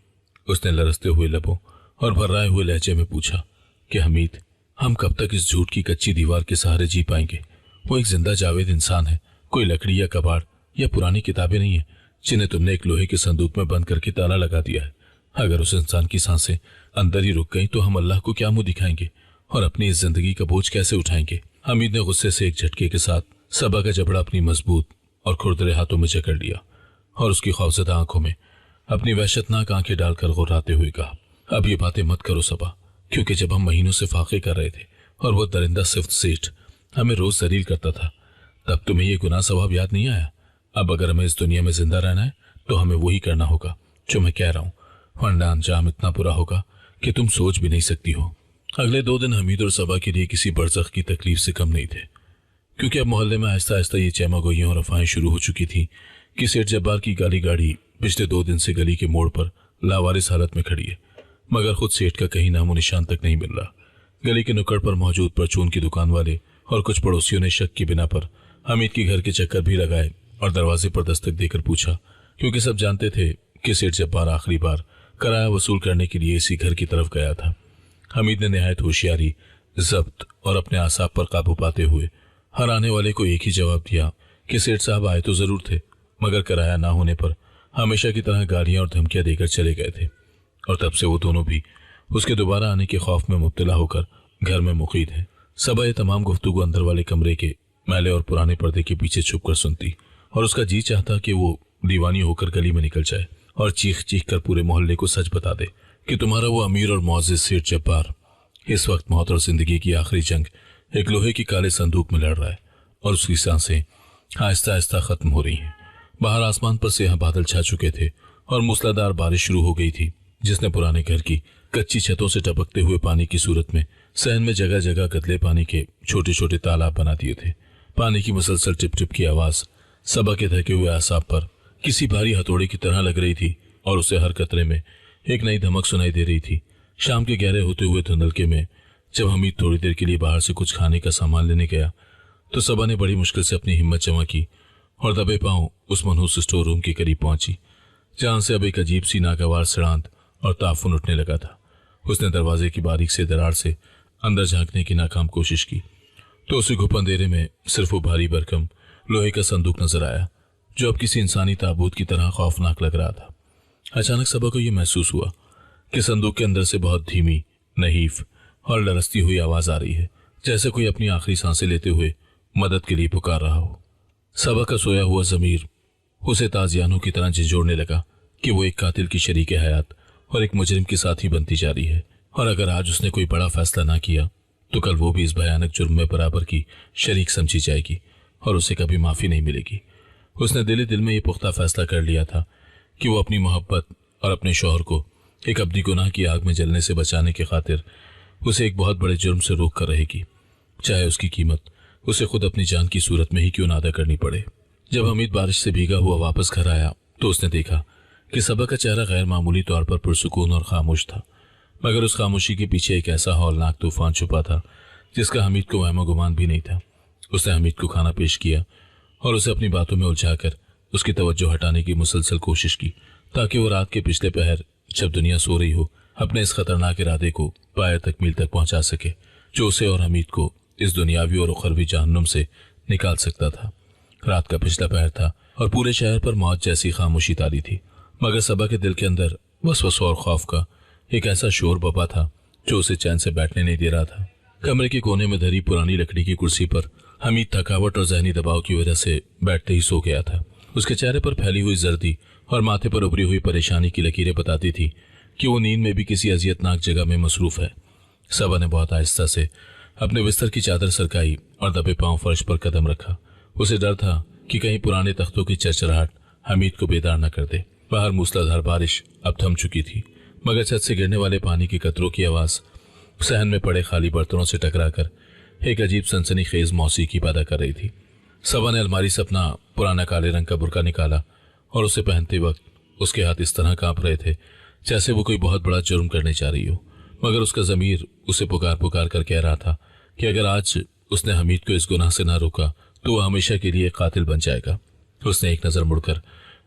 उसने लरसते हुए लबों और भर्राए हुए लहजे में पूछा कि हमीद, हम कब तक इस झूठ की कच्ची दीवार के सहारे जी पाएंगे? वो एक जिंदा जावेद इंसान है, कोई लकड़ी या कबाड़ या पुरानी किताबें नहीं है जिन्हें तुमने एक लोहे के संदूक में बंद करके ताला लगा दिया है। अगर उस इंसान की सांसें अंदर ही रुक गई तो हम अल्लाह को क्या मुंह दिखाएंगे और अपनी इस जिंदगी का बोझ कैसे उठाएंगे? हमीद ने गुस्से से एक झटके के साथ सबा का जबड़ा अपनी मजबूत और खुरदरे हाथों में जकड़ लिया और उसकी खौफजदा आंखों में अपनी वहशतनाक आंखें डालकर गुर्राते हुए कहा, अब ये बातें मत करो सबा, क्योंकि जब हम महीनों से फाके कर रहे थे और वो दरिंदा सिफ्त सेठ हमें रोज जलील करता था तब तुम्हें ये गुनाह सवाब याद नहीं आया? अब अगर हमें इस दुनिया में जिंदा रहना है तो हमें वही करना होगा जो मैं कह रहा हूँ, वरना अंजाम इतना बुरा होगा कि तुम सोच भी नहीं सकती हो। अगले 2 दिन हमीद और सबा के लिए किसी बरज़ख की तकलीफ से कम नहीं थे, क्योंकि अब मोहल्ले में आहिस्ता आहिस्ता ये चैमागोइयां और अफवाहें शुरू हो चुकी थी कि सेठ जब्बार की काली गाड़ी पिछले 2 दिन से गली के मोड़ पर लावारिस हालत में खड़ी है, मगर खुद सेठ का कहीं नामो निशान तक नहीं मिल रहा। गली के नुक्कड़ पर मौजूद परचून की दुकान वाले और कुछ पड़ोसियों ने शक की बिना पर हमीद के घर के चक्कर भी लगाए और दरवाजे पर दस्तक देकर पूछा, क्योंकि सब जानते थे कि सेठ जब्बार आखिरी बार किराया वसूल करने के लिए इसी घर की तरफ गया था। हमीद ने निहायत होशियारी, जब्त और अपने आसाब पर काबू पाते हुए हर आने वाले को एक ही जवाब दिया कि सेठ साहब आए तो जरूर थे, मगर किराया ना होने पर हमेशा की तरह गालियां और धमकियां देकर चले गए थे। और तब से वो दोनों भी उसके दोबारा आने के खौफ में मुब्तला होकर घर में मुकीद है। सबा ये तमाम गुफ्तगू अंदर वाले कमरे के मैले और पुराने पर्दे के पीछे छुप कर सुनती और उसका जी चाहता कि वो दीवानी होकर गली में निकल जाए और चीख चीख कर पूरे मोहल्ले को सच बता दे कि तुम्हारा वो अमीर और मुअज़्ज़िज़ सेठ जब्बार इस वक्त मौत और जिंदगी की आखिरी जंग एक लोहे की काले संदूक में लड़ रहा है और उसकी सांसें आहिस्ता आहिस्ता खत्म हो रही हैं। बाहर आसमान पर स्याह बादल छा चुके थे और मूसलाधार बारिश शुरू हो गई थी, जिसने पुराने घर की कच्ची छतों से टपकते हुए पानी की सूरत में सहन में जगह जगह कतले पानी के छोटे छोटे तालाब बना दिए थे। पानी की मुसलसल टिप टिप की आवाज सबा के धके हुए आसाब पर किसी भारी हथौड़े की तरह लग रही थी और उसे हर कतरे में एक नई धमक सुनाई दे रही थी। शाम के गहरे होते हुए धुंधलके में जब हमीद थोड़ी देर के लिए बाहर से कुछ खाने का सामान लेने गया तो सबा ने बड़ी मुश्किल से अपनी हिम्मत जमा की और दबे पांव उस मनहूस स्टोर रूम के करीब पहुंची, जहां से अब एक अजीब सी नागवार सड़ांत और ताफुन उठने लगा था। उसने दरवाजे की बारीक से दरार से अंदर झांकने की नाकाम कोशिश की तो उसे घुप अंधेरे में सिर्फ वो भारी भरकम लोहे का संदूक नजर आया, जो अब किसी इंसानी ताबूत की तरह खौफनाक लग रहा था। अचानक सबा को यह महसूस हुआ कि संदूक के अंदर से बहुत धीमी, नहीफ और लरसती हुई आवाज आ रही है, जैसे कोई अपनी आखिरी सांसें लेते हुए मदद के लिए पुकार रहा हो। सबा का सोया हुआ जमीर उसे ताजियानों की तरह झिझोड़ने लगा कि वो एक कातिल की शरीक हयात और एक मुजरिम के साथ ही बनती जा रही है, और अगर आज उसने कोई बड़ा फैसला ना किया तो कल वो भी इस भयानक जुर्म में बराबर की शरीक समझी जाएगी और उसे कभी माफी नहीं मिलेगी। उसने दिल में ये पुख्ता फैसला कर लिया था कि वो अपनी मोहब्बत और अपने शौहर को एक अपनी गुनाह की आग में जलने से बचाने की खातिर उसे एक बहुत बड़े जुर्म से रोक कर रहेगी, चाहे उसकी कीमत उसे खुद अपनी जान की सूरत में ही क्यों ना अदा करनी पड़े। जब हमीद बारिश से भीगा हुआ वापस घर आया तो उसने देखा कि सबा का चेहरा गैर मामूली तौर पर पुरसुकून और खामोश था, मगर उस खामोशी के पीछे एक ऐसा हौलनाक तूफान छुपा था जिसका हमीद को वहमो गुमान भी नहीं था। उसने हमीद को खाना पेश किया और उसे अपनी बातों में उलझाकर उसकी तवज्जो हटाने की मुसलसल कोशिश की, ताकि वो रात के पिछले पहर जब दुनिया सो रही हो अपने इस खतरनाक इरादे को पाए तकमील तक पहुंचा सके, जो उसे और हमीद को इस दुनियावी और उखरवी जहन्नुम से निकाल सकता था। रात का पिछला पहर था और पूरे शहर पर मौत जैसी खामोशी तारी थी, मगर सबा के दिल के अंदर वसवस और खौफ का एक ऐसा शोर बपा था जो उसे चैन से बैठने नहीं दे रहा था। कमरे के कोने में धरी पुरानी लकड़ी की कुर्सी पर हमीद थकावट और जहनी दबाव की वजह से बैठते ही सो गया था। उसके चेहरे पर फैली हुई जर्दी और माथे पर उभरी हुई परेशानी की लकीरें बताती थी कि वो नींद में भी किसी अजियतनाक जगह में मसरूफ है। सबा ने बहुत आहिस्ता से अपने बिस्तर की चादर सरकाई और दबे पांव फर्श पर कदम रखा। उसे डर था कि कहीं पुराने तख्तों की चरचराहट हमीद को बेदार न कर दे। बाहर मूसलाधार बारिश अब थम चुकी थी, मगर छत से गिरने वाले पानी के कतरों की आवाज सहन में पड़े खाली बर्तनों से टकराकर एक अजीब सनसनीखेज मौसीकी पैदा कर रही थी। सबा ने अलमारी से अपना पुराना काले रंग का बुर्का निकाला और उसे पहनते वक्त उसके हाथ इस तरह कांप रहे थे जैसे वो कोई बहुत बड़ा जुर्म करने जा रही हो, मगर उसका जमीर उसे पुकार पुकार कर कह रहा था कि अगर आज उसने हमीद को इस गुनाह से ना रोका तो वह हमेशा के लिए कातिल बन जाएगा। उसने एक नजर मुड़कर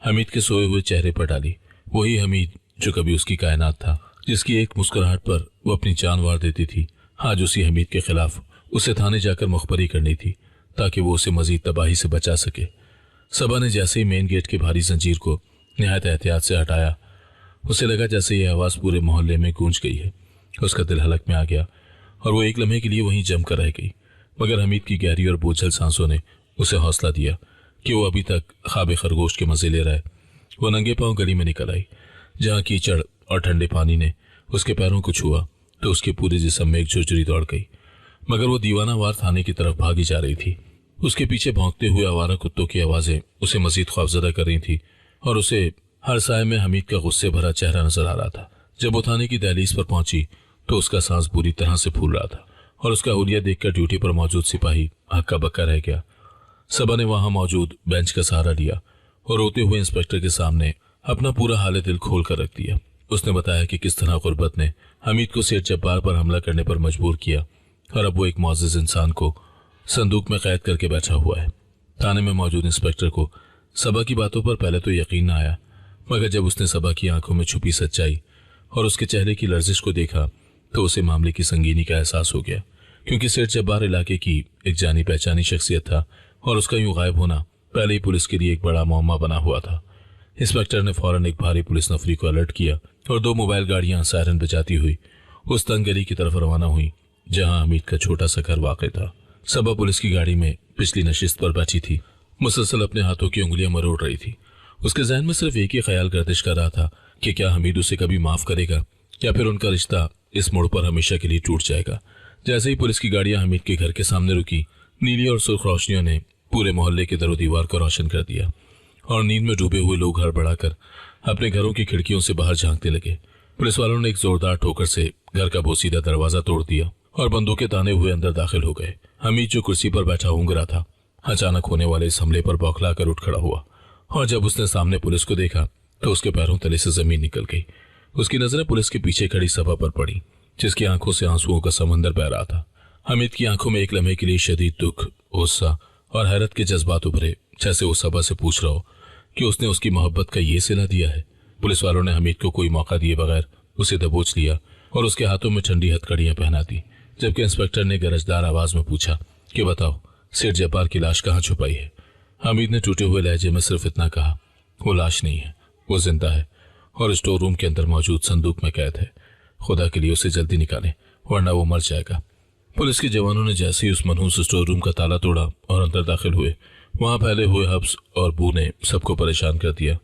हमीद के सोए हुए चेहरे पर डाली। वही हमीद जो कभी उसकी कायनात था, जिसकी एक मुस्कुराहट पर वो अपनी जान वार देती थी। आज उसी हमीद के खिलाफ उसे थाने जाकर मुखबरी करनी थी ताकि वो उसे मजीद तबाही से बचा सके। सबा ने जैसे ही मेन गेट की भारी जंजीर को निहायत एहतियात से हटाया, उसे लगा जैसे ये आवाज पूरे मोहल्ले में गूंज गई है। उसका दिल हलक में आ गया और वो एक लम्हे के लिए वहीं जमकर रह गई, मगर हमीद की गहरी और बोझल सांसों ने उसे हौसला दिया कि वो अभी तक ख्वाब खरगोश के मजे ले रहा है। वो नंगे पांव गली में निकल आई, जहां कीचड़ और ठंडे पानी ने उसके पैरों को छुआ तो उसके पूरे जिस्म में एक झुरझुरी दौड़ गई, मगर वो दीवानावार थाने की तरफ भागी जा रही थी। उसके पीछे भौंकते हुए आवारा कुत्तों की आवाजें उसे मजीद खौफजदा कर रही थी और उसे हर साय में हमीद का गुस्से भरा चेहरा नजर आ रहा था। जब वो थाने की दहलीज पर पहुंची तो उसका सांस बुरी तरह से फूल रहा था और उसका हुलिया देखकर ड्यूटी पर मौजूद सिपाही हक्का बक्का रह गया। सबा ने वहां मौजूद बेंच का सहारा लिया और रोते हुए इंस्पेक्टर के सामने अपना पूरा हाल दिल खोल कर रख दिया। उसने बताया कि किस तरह गुर्बत ने हमीद को सेठ जब्बार पर हमला करने पर मजबूर किया और अब वो एक मौजूद इंसान को संदूक में कैद करके बैठा हुआ है। थाने में मौजूद इंस्पेक्टर को सबा की बातों पर पहले तो यकीन न आया, मगर जब उसने सबा की आंखों में छुपी सच्चाई और उसके चेहरे की लर्जिश को देखा तो उसे मामले की संगीनी का एहसास हो गया, क्योंकि सेठ जब्बार इलाके की एक जानी पहचानी शख्सियत था और उसका यूं गायब होना पहले ही पुलिस के लिए एक बड़ा मौमा बना हुआ था। इंस्पेक्टर ने फौरन एक भारी पुलिस नफरी को अलर्ट किया और 2 मोबाइल गाड़ियां सायरन बजाती हुई उस तंग गली की तरफ रवाना हुई जहां हमीद का छोटा सा घर वाक़ था। सबा पुलिस की गाड़ी में पिछली नशिस्त पर बैठी थी, मुसलसल अपने हाथों की उंगलियां मरोड़ रही थी। उसके जहन में सिर्फ एक ही ख्याल गर्दिश कर रहा था कि क्या हमीद उसे कभी माफ करेगा या फिर उनका रिश्ता इस मोड़ पर हमेशा के लिए टूट जाएगा। जैसे ही पुलिस की गाड़ियां हमीद के घर के सामने रुकी, नीली और सुर्ख रोशनियों ने पूरे मोहल्ले के दरो दीवार को रोशन कर दिया और नींद में डूबे हुए लोग हड़बड़ाकर अपने घरों की खिड़कियों से बाहर झांकने लगे। पुलिस वालों ने एक जोरदार ठोकर से घर का बोसीदा दरवाजा तोड़ दिया और बंदूकें ताने हुए अंदर दाखिल हो गए। हमीद जो कुर्सी पर बैठा ऊँग रहा था, अचानक होने वाले इस हमले पर बौखला कर उठ खड़ा हुआ और जब उसने सामने पुलिस को देखा तो उसके पैरों तले से जमीन निकल गई। उसकी नजरें पुलिस के पीछे खड़ी सभा पर पड़ी, जिसकी आंखों से आंसुओं का समंदर बह रहा था। हामिद की आंखों में एक लम्हे के लिए शदीद दुख, गुस्सा और हैरत के जज्बात उभरे, जैसे वो सभा से पूछ रहा हो कि उसने उसकी मोहब्बत का ये सिला दिया है। पुलिस वालों ने हामिद को कोई मौका दिए बगैर उसे दबोच लिया और उसके हाथों में ठंडी हथकड़ियां पहना दी, जबकि इंस्पेक्टर ने गरजदार आवाज में पूछा कि बताओ, सेठ जब्बार की लाश कहाँ छुपाई है। हामिद ने टूटे हुए लहजे में सिर्फ इतना कहा, वो लाश नहीं है, वो जिंदा है और स्टोर रूम के अंदर मौजूद संदूक में कैद है। खुदा के लिए उसे जल्दी निकालें, वरना वो मर जाएगा। पुलिस के जवानों ने जैसे ही उस मनहूस स्टोर रूम का ताला तोड़ा और अंदर दाखिल हुए, वहां फैले हुए हब्स और बू ने सबको परेशान कर दिया।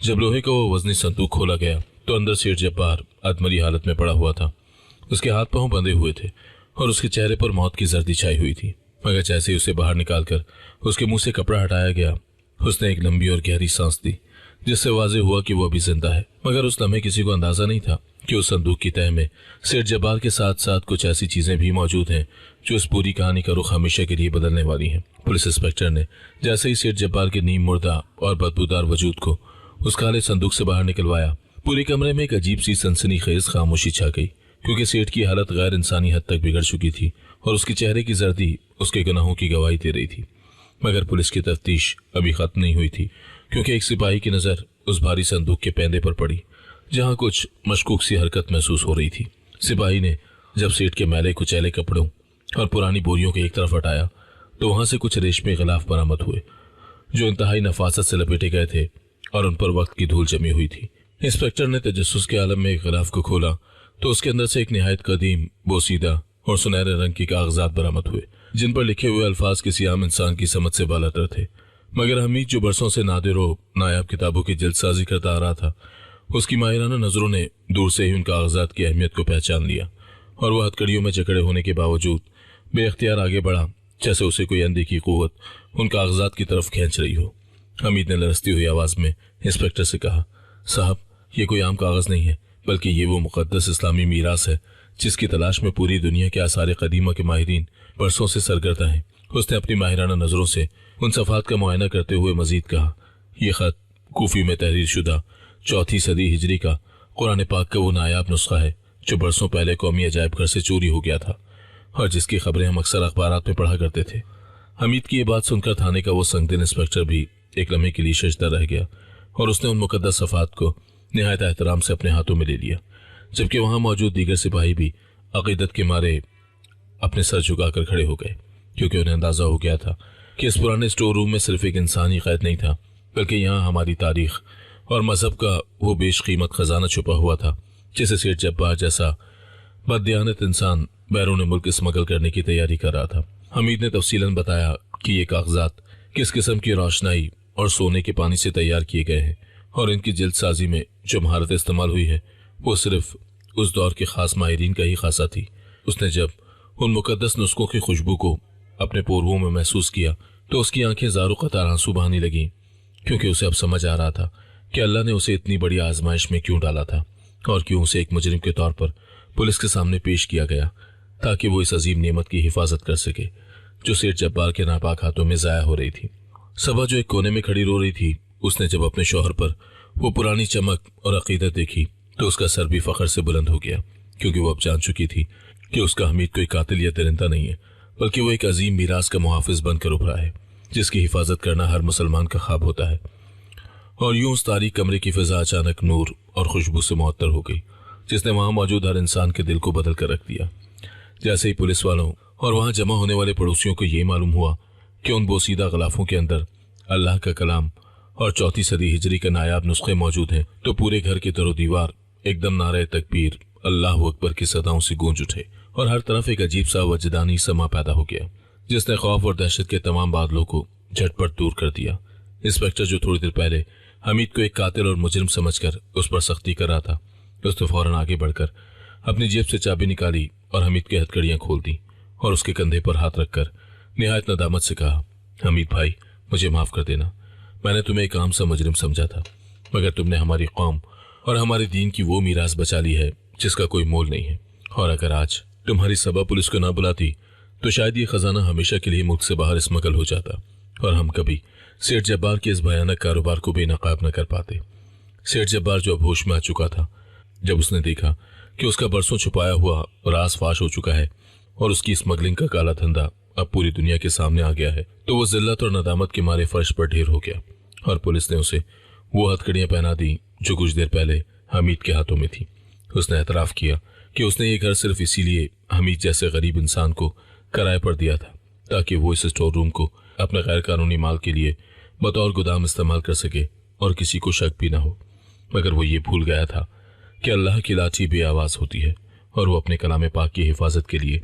जब लोहे का वो वजनी संदूक खोला गया तो अंदर सेठ जब्बार अधमरी हालत में पड़ा हुआ था। उसके हाथ पांव बंधे हुए थे और उसके चेहरे पर मौत की जर्दी छाई हुई थी। मगर जैसे ही उसे बाहर निकालकर उसके मुंह से कपड़ा हटाया गया, उसने एक लंबी और गहरी सांस दी, जिससे वाज़ेह हुआ कि वो अभी जिंदा है। मगर उस लम्हे किसी को अंदाजा नहीं था कि उस संदूक की तह में सेठ जब्बार के साथ साथ कुछ ऐसी चीजें भी मौजूद हैं जो इस पूरी कहानी का रुख हमेशा के लिए बदलने वाली हैं। पुलिस इंस्पेक्टर ने जैसे ही सेठ जब्बार के नीम मुर्दा और बदबूदार वजूद को उस काले संदूक से बाहर निकलवाया, पूरे कमरे में एक अजीब सी सनसनीखेज खामोशी छा गई, क्योंकि सेठ की हालत गैर इंसानी हद तक बिगड़ चुकी थी और उसके चेहरे की जर्दी उसके गुनाहों की गवाही दे रही थी। मगर पुलिस की तफ्तीश अभी खत्म नहीं हुई थी, क्योंकि एक सिपाही की नजर उस भारी संदूक के पैंदे पर पड़ी, जहां कुछ मशकूक सी हरकत महसूस हो रही थी। सिपाही ने जब सेठ के मैले कुचैले कपड़ों और पुरानी बोरियों के एक तरफ हटाया तो वहां से कुछ रेशमी गिलाफ बरामद हुए, जो इंतहाई नफासत से लपेटे गए थे और उन पर वक्त की धूल जमी हुई थी। इंस्पेक्टर ने तजस्सुस के आलम में एक गिलाफ को खोला तो उसके अंदर से एक निहायत कदीम, बोसीदा और सुनहरे रंग के कागजात बरामद हुए, जिन पर लिखे हुए अल्फाज किसी आम इंसान की समझ से बालातर थे। मगर हमीद, जो बरसों से नादिर व नायाब किताबों की जल्दसाजी करता आ रहा था, उसकी माहिराना नजरों ने दूर से ही उन कागजात की अहमियत को पहचान लिया और वह हथकड़ियों में जकड़े होने के बावजूद बेख्तियार आगे बढ़ा, जैसे उसे कोई अनदेखी कुव्वत उन कागजात की तरफ खींच रही हो। हमीद ने लरसती हुई आवाज में इंस्पेक्टर से कहा, साहब, ये कोई आम कागज नहीं है, बल्कि ये वो मुकद्दस इस्लामी मीरास है जिसकी तलाश में पूरी दुनिया के आसार कदीमा के माहिरीन बरसों से सरगर्दा हैं। उसने अपनी माहिराना नजरों से उन सफ़ात का मुआयना करते हुए मजीद कहा, यह खत कूफी में तहरीर शुदा 4वीं सदी हिजरी का कुरान पाक का वो नायाब नुस्खा है जो बरसों पहले कौमी अजायब घर से चोरी हो गया था और जिसकी खबरें हम अक्सर अखबारात में पढ़ा करते थे। हमीद की ये बात सुनकर थाने का वो संगदिल इंस्पेक्टर भी एक लम्हे के लिए शजदा रह गया और उसने उन मुकद्दस सफ़ात को निहायत एहतराम से अपने हाथों में ले लिया, जबकि वहां मौजूद दीगर सिपाही भी अकीदत के मारे अपने सर झुकाकर खड़े हो गए, क्योंकि उन्हें अंदाजा हो गया था कि इस पुराने स्टोर रूम में सिर्फ एक इंसानी कैद नहीं था, बल्कि यहाँ हमारी तारीख और मजहब का वो बेशकीमत खजाना छुपा हुआ था, जिसे सेठ जब्बार जैसा बददियानत इंसान बैरून मुल्क स्मगल करने की तैयारी कर रहा था। हमीद ने तफसीलन बताया कि ये कागजात किस किस्म की रोशनाई और सोने के पानी से तैयार किए गए हैं और इनकी जल्द साजी में जो महारत इस्तेमाल हुई है वो सिर्फ उस दौर के खास माहिरीन का ही खासा थी। उसने जब उन मुकद्दस नुस्खों की खुशबू को अपने पोरवों में महसूस किया तो उसकी आंखें ज़ारो कतार आंसू बहाने लगीं, क्योंकि उसे अब समझ आ रहा था कि अल्लाह ने उसे इतनी बड़ी आजमाइश में क्यों डाला था और क्यों उसे एक मुजरिम के तौर पर पुलिस के सामने पेश किया गया, ताकि वो इस अजीम नेमत की हिफाजत कर सके जो सेठ जब्बार के नापाक हाथों में ज़ाया हो रही थी। सबा जो एक कोने में खड़ी रो रही थी, उसने जब अपने शौहर पर वो पुरानी चमक और अकीदत देखी तो उसका सर भी फख्र से बुलंद हो गया, क्योंकि वो अब जान चुकी थी कि उसका हमीद कोई कातिल या दरिंदा नहीं है, बल्कि वो एक अजीम मीरास का मुहाफिज बनकर उभरा है, जिसकी हिफाजत करना हर मुसलमान का ख्वाब होता है। और यूं उस तारीक कमरे की फिजा अचानक नूर और खुशबू से मुअत्तर हो गई, जिसने वहां मौजूद हर इंसान के दिल को बदल कर रख दिया। जैसे ही पुलिस वालों और वहां जमा होने वाले पड़ोसियों को ये मालूम हुआ कि उन बोसीदा गलाफों के अंदर अल्लाह का कलाम और 4वीं सदी हिजरी के नायाब नुस्खे मौजूद हैं, तो पूरे घर की तरो दीवार एकदम नारे तकबीर, अल्लाह अकबर की सदाओं से गूंज उठे और हर तरफ एक अजीब सा वजदानी समा पैदा हो गया, जिसने खौफ और दहशत के तमाम बादलों को झटपट दूर कर दिया। इंस्पेक्टर, जो थोड़ी देर पहले हमीद को एक कातिल और मुजरिम समझकर उस पर सख्ती कर रहा था, उसने फौरन आगे बढ़कर अपनी जेब से चाबी निकाली और हमीद की हथकड़ियां खोल दी और उसके कंधे पर हाथ रखकर निहायत नदामत से कहा, हमीद भाई, मुझे माफ कर देना। मैंने तुम्हें एक आम सा मुजरिम समझा था, मगर तुमने हमारी कौम और हमारे दीन की वो मीरास बचा ली है जिसका कोई मोल नहीं है। और अगर आज तुम्हारी सबा पुलिस को ना बुलाती तो शायद ये खजाना हमेशा के लिए मुल्क से बाहर स्मगल हो जाता और हम कभी सेठ जब्बार के इस भयानक कारोबार को बेनकाब न कर पाते। सेठ जब्बार जो अब होश में आ चुका था, जब उसने देखा कि उसका बरसों छुपाया हुआ राज फाश हो चुका है और उसकी स्मगलिंग का काला धंधा अब पूरी दुनिया के सामने आ गया है, तो वो जिल्लत और नदामत के मारे फर्श पर ढेर हो गया और पुलिस ने उसे वो हथकड़ियां पहना दी जो कुछ देर पहले हमीद के हाथों में थी। उसने एतराफ किया कि उसने ये घर सिर्फ इसीलिए हमीद जैसे गरीब इंसान को किराए पर दिया था ताकि वो इस स्टोर रूम को अपने गैर कानूनी माल के लिए बतौर गोदाम इस्तेमाल कर सके और किसी को शक भी ना हो। मगर वो ये भूल गया था कि अल्लाह की लाठी बेआवाज होती है और वो अपने कलाम पाक की हिफाजत के लिए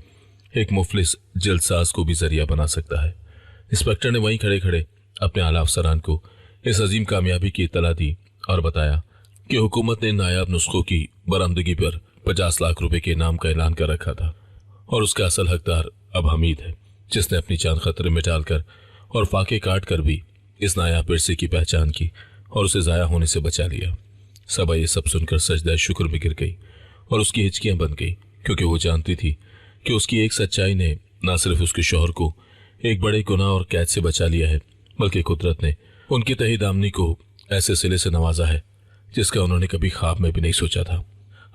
एक मुफलिस जल्दसाज को भी जरिया बना सकता है। इंस्पेक्टर ने वहीं खड़े खड़े अपने आला अफसरान को इस अजीम कामयाबी की इत्तला दी और बताया कि हुकूमत ने नायाब नुस्खों की बरामदगी पर 50 लाख रुपए के इनाम का ऐलान कर रखा था और उसका असल हकदार अब हमीद है, जिसने अपनी जान खतरे में डालकर और फाके काट कर भी इस नायाब विरसे की पहचान की और उसे जाया होने से बचा लिया। सबा ये सब सुनकर सजदा शुक्र में गिर गई और उसकी हिचकियां बन गई, क्योंकि वो जानती थी कि उसकी एक सच्चाई ने न सिर्फ उसके शौहर को एक बड़े गुनाह और कैद से बचा लिया है, बल्कि कुदरत ने उनकी तही दामनी को ऐसे सिले से नवाजा है जिसका उन्होंने कभी ख्वाब में भी नहीं सोचा था।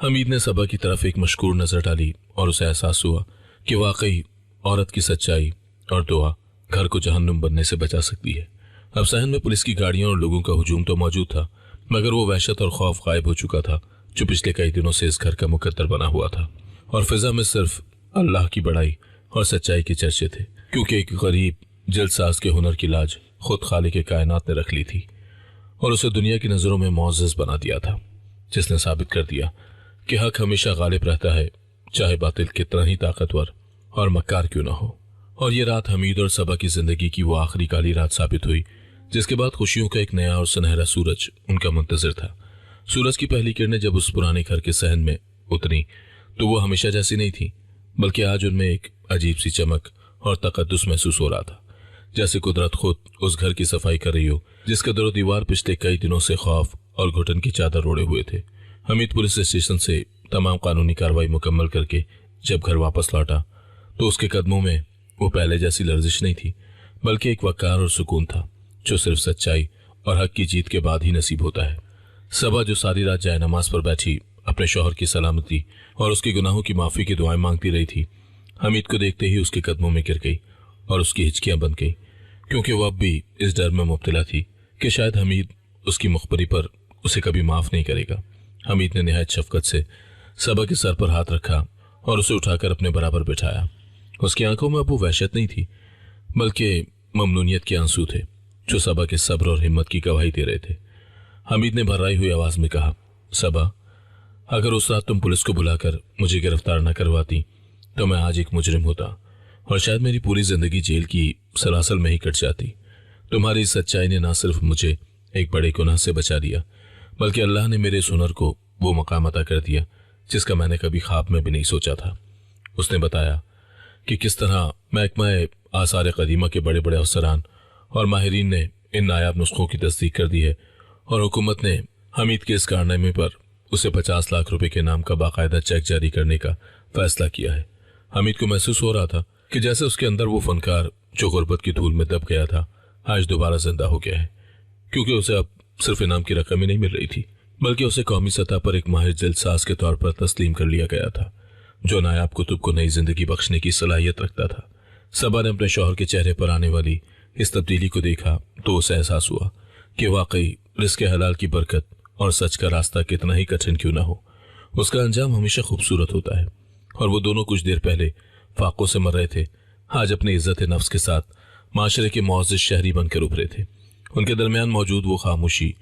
हमीद ने सबा की तरफ एक मशकूर नजर डाली और उसे एहसास हुआ कि वाकई औरत की सच्चाई और दुआ घर को जहन्नुम बनने से बचा सकती है। अब सहन में पुलिस की गाड़ियों और लोगों का हुजूम तो मौजूद था, मगर वो वहशत और खौफ गायब हो चुका था जो पिछले कई दिनों से इस घर का मुकद्दर बना हुआ था। और फिजा में सिर्फ अल्लाह की बड़ाई और सच्चाई के चर्चे थे, क्योंकि एक गरीब जल्दसाज के हुनर की लाज खुद खालिक के कायनात ने रख ली थी और उसे दुनिया की नजरों में मुअज़्ज़ज़ बना दिया था, जिसने साबित कर दिया कि हक हमेशा गालिब रहता है, चाहे बातिल कितना ही ताकतवर और मक्कार क्यों ना हो। और ये रात हमीद और सबा की जिंदगी की वो आखिरी काली रात साबित हुई, जिसके बाद खुशियों का एक नया और सुनहरा सूरज उनका मुंतजिर था। सूरज की पहली किरणें जब उस पुराने घर के सहन में उतरी तो वो हमेशा जैसी नहीं थी, बल्कि आज उनमें एक अजीब सी चमक और तकद्दुस महसूस हो रहा था, जैसे कुदरत खुद उस घर की सफाई कर रही हो जिसका दरो दीवार पिछले कई दिनों से खौफ और घुटन की चादर ओढ़े हुए थे। हमीद पुलिस स्टेशन से तमाम कानूनी कार्रवाई मुकम्मल करके जब घर वापस लौटा तो उसके कदमों में वो पहले जैसी लर्जिश नहीं थी, बल्कि एक वकार और सुकून था जो सिर्फ सच्चाई और हक की जीत के बाद ही नसीब होता है। सबा जो सारी रात जाए नमाज पर बैठी अपने शौहर की सलामती और उसके गुनाहों की माफी की दुआएं मांगती रही थी, हमीद को देखते ही उसके कदमों में गिर गई और उसकी हिचकियां बन गई, क्योंकि वह अब भी इस डर में मुब्तला थी कि शायद हमीद उसकी मुखबरी पर उसे कभी माफ नहीं करेगा। हमीद ने निहायत शफकत से सबा के सर पर हाथ रखा और उसे उठाकर अपने बराबर बिठाया। उसकी आंखों में अब वो वहशत नहीं थी, बल्कि ममनूनियत के आंसू थे जो सबा के सब्र और हिम्मत की गवाही दे रहे थे। हमीद ने भर्राई हुई आवाज में कहा, सबा, अगर उस रात तुम पुलिस को बुलाकर मुझे गिरफ्तार न करवाती तो मैं आज एक मुजरिम होता और शायद मेरी पूरी जिंदगी जेल की सलासल में ही कट जाती। तुम्हारी इस सच्चाई ने न सिर्फ मुझे एक बड़े गुनाह से बचा दिया, बल्कि अल्लाह ने मेरे इस हुनर को वो मकाम अता कर दिया जिसका मैंने कभी ख्वाब में भी नहीं सोचा था। उसने बताया कि किस तरह महकमा आसार कदीमा के बड़े बड़े अफसरान और माहिरीन ने इन नायाब नुस्खों की तस्दीक कर दी है और हुकूमत ने हमीद के इस कारनामे पर उसे 50 लाख रुपए के नाम का बाकायदा चेक जारी करने का फैसला किया है। हमीद को महसूस हो रहा था कि जैसे उसके अंदर वो फनकार जो गुर्बत की धूल में दब गया था आज दोबारा जिंदा हो गया है, क्योंकि उसे अब सिर्फ इनाम की रकम ही नहीं मिल रही थी, बल्कि उसे कौमी सतह पर एक माहिर जल्दसाज के तौर पर तस्लीम कर लिया गया था जो नायाब कुतुब को नई जिंदगी बख्शने की सलाहियत रखता था। सबा ने अपने शौहर के चेहरे पर आने वाली इस तब्दीली को देखा तो उसे एहसास हुआ कि वाकई रिज़्क़ हलाल की बरकत और सच का रास्ता कितना ही कठिन क्यों ना हो, उसका अंजाम हमेशा खूबसूरत होता है। और वो दोनों कुछ देर पहले फाकों से मर रहे थे, आज अपनी इज्जत नफ्स के साथ माशरे के मुअज़्ज़ज़ शहरी बनकर उभरे थे। उनके दरमियान मौजूद वो खामोशी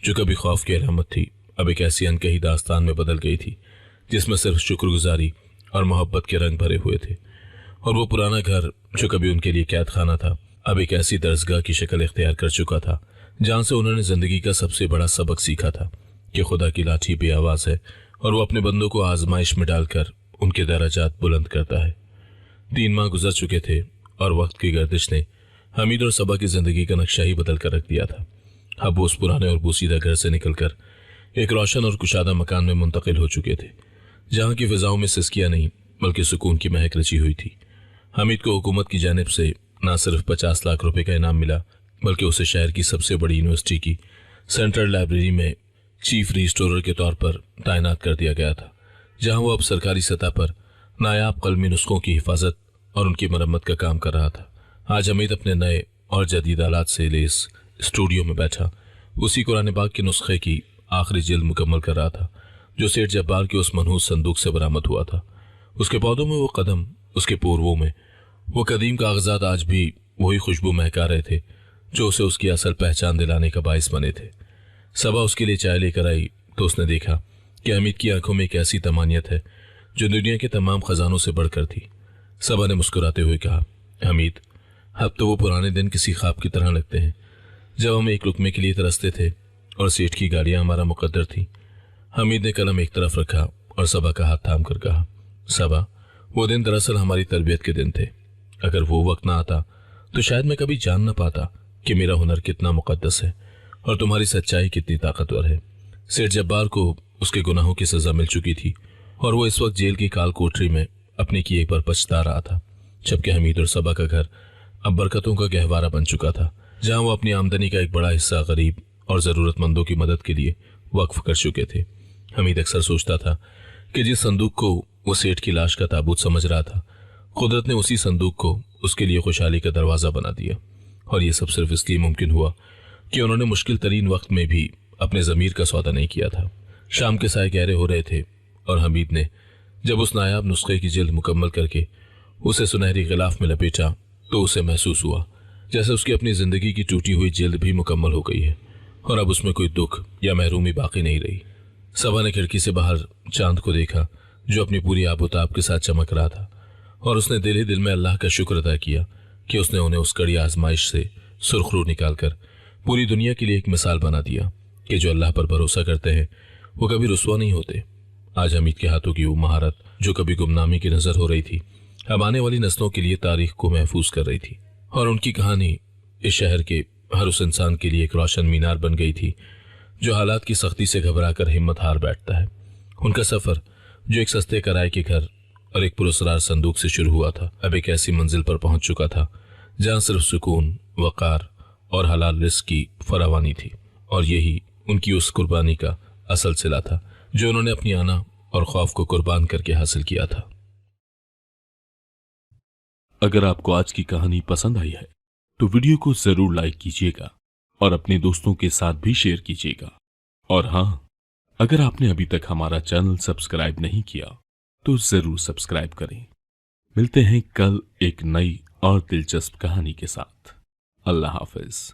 जो कभी खौफ की अलामत थी, अब एक ऐसी अनकही दास्तान में बदल गई थी जिसमें सिर्फ शुक्रगुजारी और मोहब्बत के रंग भरे हुए थे। और वो पुराना घर जो कभी उनके लिए कैद खाना था, अब एक ऐसी दरसगाह की शक्ल इख्तियार कर चुका था जहां से उन्होंने जिंदगी का सबसे बड़ा सबक सीखा था कि खुदा की लाठी बेआवाज है और वो अपने बंदों को आजमाइश में डालकर उनके दराजात बुलंद करता है। 3 माह गुजर चुके थे और वक्त की गर्दिश ने हमीद और सबा की जिंदगी का नक्शा ही बदल कर रख दिया था। अब वो उस पुराने और बोसीदा घर से निकलकर एक रोशन और कुशादा मकान में मुंतकिल हो चुके थे, जहां की फिजाओं में सिसकियां नहीं बल्कि सुकून की महक रची हुई थी। हमीद को हुकूमत की जानिब से न सिर्फ 50 लाख रुपए का इनाम मिला, बल्कि उसे शहर की सबसे बड़ी यूनिवर्सिटी की सेंट्रल लाइब्रेरी में चीफ रजिस्ट्रार के तौर पर तैनात कर दिया गया था, जहां वो अब सरकारी सतह पर नायाब कलमी नुस्खों की हिफाजत और उनकी मरम्मत का काम कर रहा था। आज हमीद अपने नए और जदीद आलात से लेस स्टूडियो में बैठा उसी कुरान पाक के नुस्खे की आखिरी जिल्द मुकम्मल कर रहा था जो सेठ जब्बार के उस मनहूस संदूक से बरामद हुआ था। उसके पौधों में वो कदम, उसके पूर्वों में वो कदीम कागजात आज भी वही खुशबू महका रहे थे जो उसे उसकी असल पहचान दिलाने का बाइस बने थे। सबा उसके लिए चाय लेकर आई तो उसने देखा कि हमीद की आंखों में एक ऐसी तमानियत है जो दुनिया के तमाम खजानों से बढ़कर थी। सबा ने मुस्कुराते हुए कहा, हमीद, अब तो वो पुराने दिन किसी ख्वाब की तरह लगते हैं जब हम एक लुकमे के लिए तरसते थे और सेठ की गाड़ियां हमारा मुकद्दर थी। हमीद ने कलम एक तरफ रखा और सबा का हाथ थाम कर कहा, सबा, वो दिन दरअसल हमारी तरबियत के दिन थे। अगर वो वक्त ना आता तो शायद मैं कभी जान ना पाता कि मेरा हुनर कितना मुकद्दस है और तुम्हारी सच्चाई कितनी ताकतवर है। सेठ जब्बार को उसके गुनाहों की सजा मिल चुकी थी और वो इस वक्त जेल की काल कोठरी में अपने किए पर पछता रहा था, जबकि हमीद और सबा का घर अब बरकतों का गहवारा बन चुका था, जहां वो अपनी आमदनी का एक बड़ा हिस्सा गरीब और जरूरतमंदों की मदद के लिए वक्फ कर चुके थे। हमीद अक्सर सोचता था कि जिस संदूक को वो सेठ की लाश का ताबूत समझ रहा था, कुदरत ने उसी संदूक को उसके लिए खुशहाली का दरवाजा बना दिया। और ये सब सिर्फ इसलिए मुमकिन हुआ कि उन्होंने मुश्किल तरीन वक्त में भी अपने ज़मीर का सौदा नहीं किया था। शाम के साए गहरे हो रहे थे और हमीद ने जब उस नायाब नुस्खे की जिल्द मुकम्मल करके उसे सुनहरी गिलाफ में लपेटा तो उसे महसूस हुआ जैसे उसकी अपनी जिंदगी की टूटी हुई जिल्द भी मुकम्मल हो गई है और अब उसमें कोई दुख या महरूमी बाकी नहीं रही। सबा ने खिड़की से बाहर चांद को देखा जो अपनी पूरी आबोताब के साथ चमक रहा था और उसने दिल ही दिल में अल्लाह का शुक्र अदा किया कि उसने उन्हें उस कड़ी आजमाइश से सुर्खरू निकालकर पूरी दुनिया के लिए एक मिसाल बना दिया कि जो अल्लाह पर भरोसा करते हैं वो कभी रुस्वा नहीं होते। आज हमीद के हाथों की वो महारत जो कभी गुमनामी की नजर हो रही थी, अब आने वाली नस्लों के लिए तारीख को महफूज कर रही थी और उनकी कहानी इस शहर के हर उस इंसान के लिए एक रोशन मीनार बन गई थी जो हालात की सख्ती से घबराकर हिम्मत हार बैठता है। उनका सफर जो एक सस्ते किराए के घर और एक पुरस्कार संदूक से शुरू हुआ था, अब एक ऐसी मंजिल पर पहुंच चुका था जहां सिर्फ सुकून, वकार और हलाल रिस्क की फरावानी थी और यही उनकी उस कुर्बानी का असल सिला था जो उन्होंने अपनी आना और खौफ को कुर्बान करके हासिल किया था। अगर आपको आज की कहानी पसंद आई है तो वीडियो को जरूर लाइक कीजिएगा और अपने दोस्तों के साथ भी शेयर कीजिएगा। और हां, अगर आपने अभी तक हमारा चैनल सब्सक्राइब नहीं किया तो जरूर सब्सक्राइब करें। मिलते हैं कल एक नई और दिलचस्प कहानी के साथ। अल्लाह हाफिज।